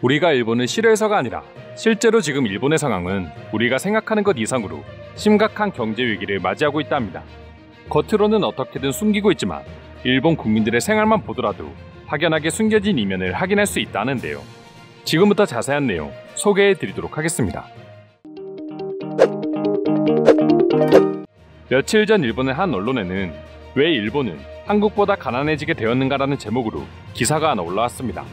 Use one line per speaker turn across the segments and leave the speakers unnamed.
우리가 일본을 싫어해서가 아니라 실제로 지금 일본의 상황은 우리가 생각하는 것 이상으로 심각한 경제 위기를 맞이하고 있다 합니다. 겉으로는 어떻게든 숨기고 있지만 일본 국민들의 생활만 보더라도 확연하게 숨겨진 이면을 확인할 수 있다는데요. 지금부터 자세한 내용 소개해 드리도록 하겠습니다. 며칠 전 일본의 한 언론에는 왜 일본은 한국보다 가난해지게 되었는가라는 제목으로 기사가 하나 올라왔습니다.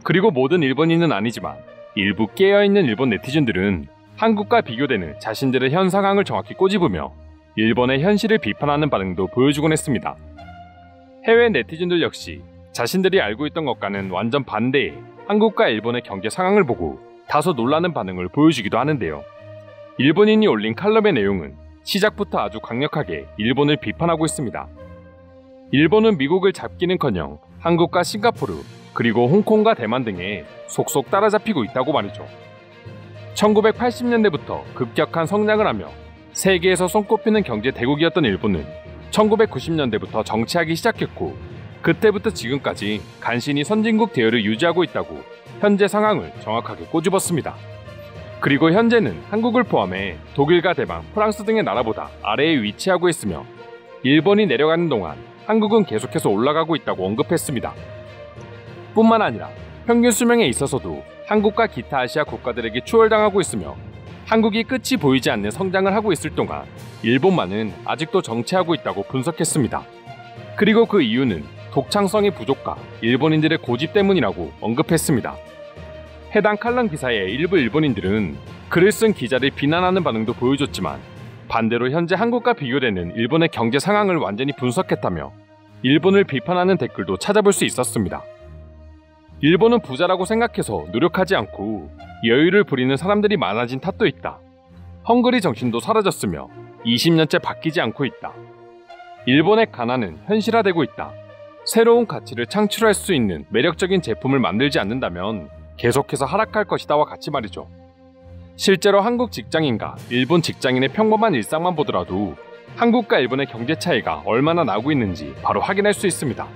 그리고 모든 일본인은 아니지만 일부 깨어있는 일본 네티즌들은 한국과 비교되는 자신들의 현 상황을 정확히 꼬집으며 일본의 현실을 비판하는 반응도 보여주곤 했습니다. 해외 네티즌들 역시 자신들이 알고 있던 것과는 완전 반대의 한국과 일본의 경제 상황을 보고 다소 놀라는 반응을 보여주기도 하는데요. 일본인이 올린 칼럼의 내용은 시작부터 아주 강력하게 일본을 비판하고 있습니다. 일본은 미국을 잡기는커녕 한국과 싱가포르 그리고 홍콩과 대만 등에 속속 따라잡히고 있다고 말이죠. 1980년대부터 급격한 성장을 하며 세계에서 손꼽히는 경제 대국이었던 일본은 1990년대부터 정체하기 시작했고 그때부터 지금까지 간신히 선진국 대열을 유지하고 있다고 현재 상황을 정확하게 꼬집었습니다. 그리고 현재는 한국을 포함해 독일과 대만, 프랑스 등의 나라보다 아래에 위치하고 있으며 일본이 내려가는 동안 한국은 계속해서 올라가고 있다고 언급했습니다. 뿐만 아니라 평균 수명에 있어서도 한국과 기타 아시아 국가들에게 추월당하고 있으며 한국이 끝이 보이지 않는 성장을 하고 있을 동안 일본만은 아직도 정체하고 있다고 분석했습니다. 그리고 그 이유는 독창성의 부족과 일본인들의 고집 때문이라고 언급했습니다. 해당 칼럼 기사의 일부 일본인들은 글을 쓴 기자를 비난하는 반응도 보여줬지만 반대로 현재 한국과 비교되는 일본의 경제 상황을 완전히 분석했다며 일본을 비판하는 댓글도 찾아볼 수 있었습니다. 일본은 부자라고 생각해서 노력하지 않고 여유를 부리는 사람들이 많아진 탓도 있다. 헝그리 정신도 사라졌으며 20년째 바뀌지 않고 있다. 일본의 가난은 현실화되고 있다. 새로운 가치를 창출할 수 있는 매력적인 제품을 만들지 않는다면 계속해서 하락할 것이다와 같이 말이죠. 실제로 한국 직장인과 일본 직장인의 평범한 일상만 보더라도 한국과 일본의 경제 차이가 얼마나 나고 있는지 바로 확인할 수 있습니다.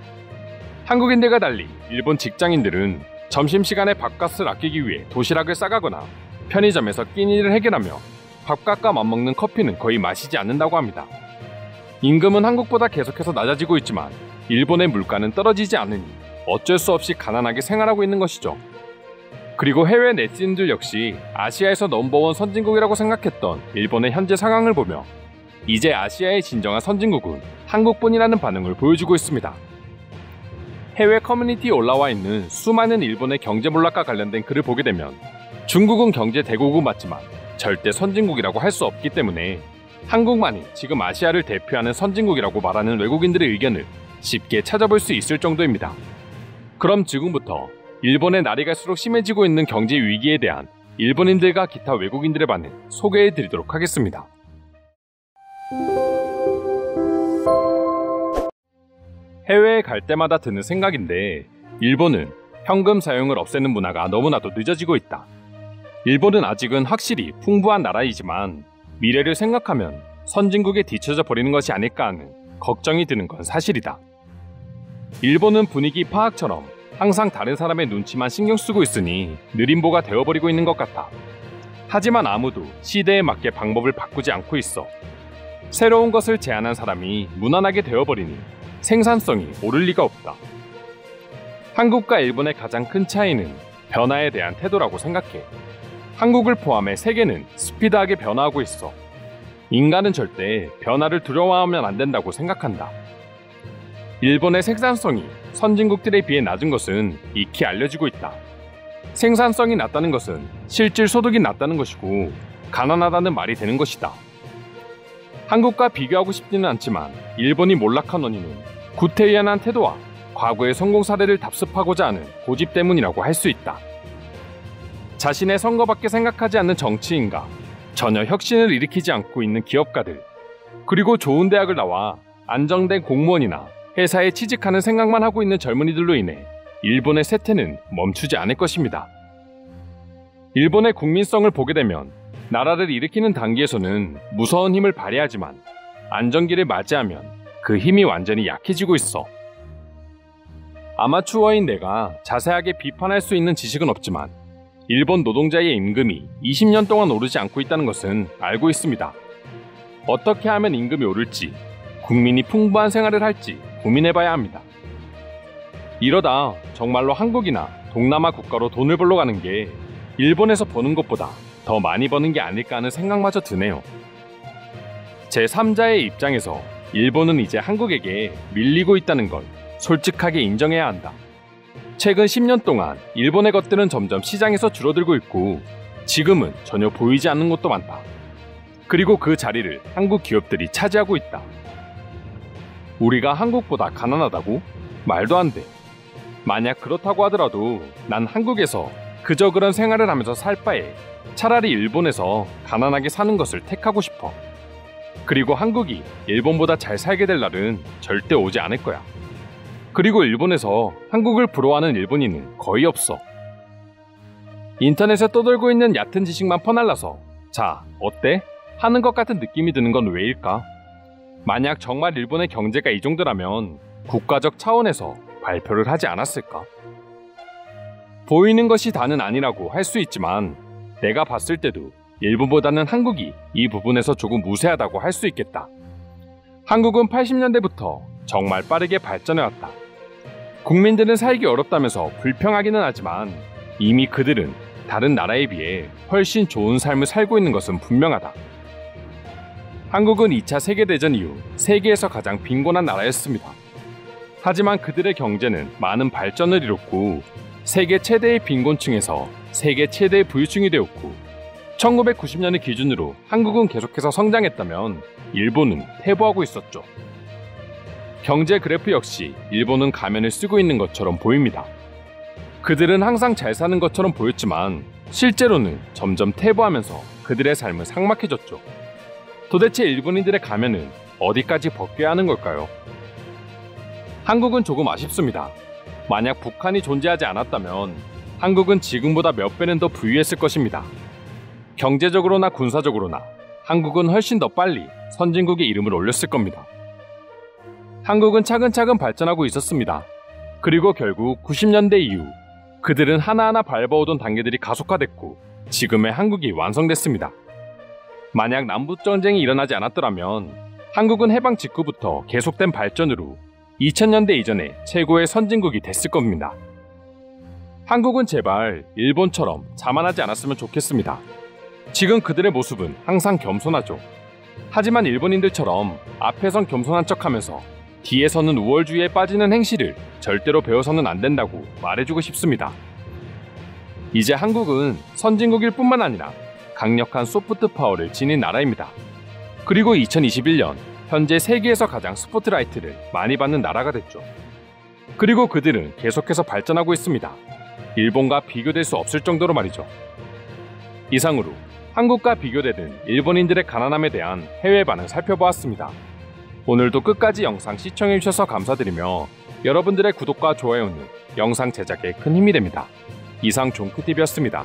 한국인들과 달리 일본 직장인들은 점심시간에 밥값을 아끼기 위해 도시락을 싸가거나 편의점에서 끼니를 해결하며 밥값과 맞먹는 커피는 거의 마시지 않는다고 합니다. 임금은 한국보다 계속해서 낮아지고 있지만 일본의 물가는 떨어지지 않으니 어쩔 수 없이 가난하게 생활하고 있는 것이죠. 그리고 해외 네티즌들 역시 아시아에서 넘버원 선진국이라고 생각했던 일본의 현재 상황을 보며 이제 아시아의 진정한 선진국은 한국뿐이라는 반응을 보여주고 있습니다. 해외 커뮤니티에 올라와 있는 수많은 일본의 경제 몰락과 관련된 글을 보게 되면 중국은 경제 대국은 맞지만 절대 선진국이라고 할 수 없기 때문에 한국만이 지금 아시아를 대표하는 선진국이라고 말하는 외국인들의 의견을 쉽게 찾아볼 수 있을 정도입니다. 그럼 지금부터 일본의 날이 갈수록 심해지고 있는 경제 위기에 대한 일본인들과 기타 외국인들의 반응 소개해 드리도록 하겠습니다. 해외에 갈 때마다 드는 생각인데 일본은 현금 사용을 없애는 문화가 너무나도 늦어지고 있다. 일본은 아직은 확실히 풍부한 나라이지만 미래를 생각하면 선진국에 뒤처져 버리는 것이 아닐까 하는 걱정이 드는 건 사실이다. 일본은 분위기 파악처럼 항상 다른 사람의 눈치만 신경 쓰고 있으니 느림보가 되어버리고 있는 것 같아. 하지만 아무도 시대에 맞게 방법을 바꾸지 않고 있어. 새로운 것을 제안한 사람이 무난하게 되어버리니 생산성이 오를 리가 없다. 한국과 일본의 가장 큰 차이는 변화에 대한 태도라고 생각해. 한국을 포함해 세계는 스피드하게 변화하고 있어. 인간은 절대 변화를 두려워하면 안 된다고 생각한다. 일본의 생산성이 선진국들에 비해 낮은 것은 익히 알려지고 있다. 생산성이 낮다는 것은 실질 소득이 낮다는 것이고 가난하다는 말이 되는 것이다. 한국과 비교하고 싶지는 않지만 일본이 몰락한 원인은 구태의연한 태도와 과거의 성공 사례를 답습하고자 하는 고집 때문이라고 할 수 있다. 자신의 선거밖에 생각하지 않는 정치인과 전혀 혁신을 일으키지 않고 있는 기업가들, 그리고 좋은 대학을 나와 안정된 공무원이나 회사에 취직하는 생각만 하고 있는 젊은이들로 인해 일본의 쇠퇴는 멈추지 않을 것입니다. 일본의 국민성을 보게 되면 나라를 일으키는 단계에서는 무서운 힘을 발휘하지만 안정기를 맞이하면 그 힘이 완전히 약해지고 있어. 아마추어인 내가 자세하게 비판할 수 있는 지식은 없지만 일본 노동자의 임금이 20년 동안 오르지 않고 있다는 것은 알고 있습니다. 어떻게 하면 임금이 오를지, 국민이 풍부한 생활을 할지 고민해봐야 합니다. 이러다 정말로 한국이나 동남아 국가로 돈을 벌러 가는 게 일본에서 버는 것보다 더 많이 버는 게 아닐까 하는 생각마저 드네요. 제3자의 입장에서 일본은 이제 한국에게 밀리고 있다는 걸 솔직하게 인정해야 한다. 최근 10년 동안 일본의 것들은 점점 시장에서 줄어들고 있고 지금은 전혀 보이지 않는 것도 많다. 그리고 그 자리를 한국 기업들이 차지하고 있다. 우리가 한국보다 가난하다고? 말도 안 돼. 만약 그렇다고 하더라도 난 한국에서 그저 그런 생활을 하면서 살 바에 차라리 일본에서 가난하게 사는 것을 택하고 싶어. 그리고 한국이 일본보다 잘 살게 될 날은 절대 오지 않을 거야. 그리고 일본에서 한국을 부러워하는 일본인은 거의 없어. 인터넷에 떠돌고 있는 얕은 지식만 퍼날라서 자, 어때? 하는 것 같은 느낌이 드는 건 왜일까? 만약 정말 일본의 경제가 이 정도라면 국가적 차원에서 발표를 하지 않았을까? 보이는 것이 다는 아니라고 할 수 있지만 내가 봤을 때도 일본보다는 한국이 이 부분에서 조금 우세하다고 할 수 있겠다. 한국은 80년대부터 정말 빠르게 발전해왔다. 국민들은 살기 어렵다면서 불평하기는 하지만 이미 그들은 다른 나라에 비해 훨씬 좋은 삶을 살고 있는 것은 분명하다. 한국은 2차 세계대전 이후 세계에서 가장 빈곤한 나라였습니다. 하지만 그들의 경제는 많은 발전을 이뤘고 세계 최대의 빈곤층에서 세계 최대의 부유층이 되었고 1990년을 기준으로 한국은 계속해서 성장했다면 일본은 퇴보하고 있었죠. 경제 그래프 역시 일본은 가면을 쓰고 있는 것처럼 보입니다. 그들은 항상 잘 사는 것처럼 보였지만 실제로는 점점 퇴보하면서 그들의 삶은 삭막해졌죠. 도대체 일본인들의 가면은 어디까지 벗겨야 하는 걸까요? 한국은 조금 아쉽습니다. 만약 북한이 존재하지 않았다면 한국은 지금보다 몇 배는 더 부유했을 것입니다. 경제적으로나 군사적으로나 한국은 훨씬 더 빨리 선진국의 이름을 올렸을 겁니다. 한국은 차근차근 발전하고 있었습니다. 그리고 결국 90년대 이후 그들은 하나하나 밟아오던 단계들이 가속화됐고 지금의 한국이 완성됐습니다. 만약 남북전쟁이 일어나지 않았더라면 한국은 해방 직후부터 계속된 발전으로 2000년대 이전에 최고의 선진국이 됐을 겁니다. 한국은 제발 일본처럼 자만하지 않았으면 좋겠습니다. 지금 그들의 모습은 항상 겸손하죠. 하지만 일본인들처럼 앞에선 겸손한 척하면서 뒤에서는 우월주의에 빠지는 행실을 절대로 배워서는 안 된다고 말해주고 싶습니다. 이제 한국은 선진국일 뿐만 아니라 강력한 소프트 파워를 지닌 나라입니다. 그리고 2021년 현재 세계에서 가장 스포트라이트를 많이 받는 나라가 됐죠. 그리고 그들은 계속해서 발전하고 있습니다. 일본과 비교될 수 없을 정도로 말이죠. 이상으로 한국과 비교되는 일본인들의 가난함에 대한 해외 반응 살펴보았습니다. 오늘도 끝까지 영상 시청해주셔서 감사드리며 여러분들의 구독과 좋아요는 영상 제작에 큰 힘이 됩니다. 이상 종크TV였습니다.